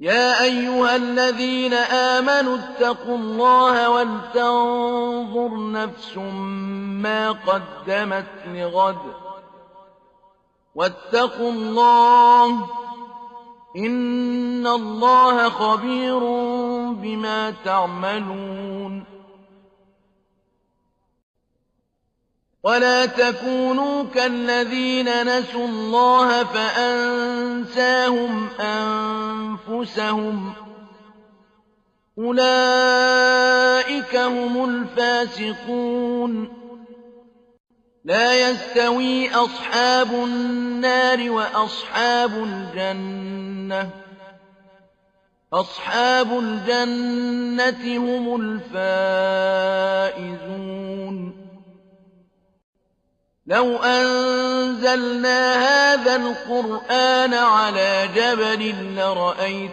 يَا أَيُّهَا الَّذِينَ آمَنُوا اتَّقُوا اللَّهَ وَلْتَنظُرْ نَفْسٌ مَّا قَدَّمَتْ لِغَدٍ ۖ وَاتَّقُوا اللَّهَ ۚ إِنَّ اللَّهَ خَبِيرٌ بِمَا تَعْمَلُونَ وَلَا تَكُونُوا كَالَّذِينَ نَسُوا اللَّهَ فَأَنسَاهُمْ أَنفُسَهُمْ ۚ أُولَٰئِكَ هُمُ الْفَاسِقُونَ لا يستوي أصحاب النار وأصحاب الجنة أصحاب الجنة هم الفائزون لو أنزلنا هذا القرآن على جبل لرأيت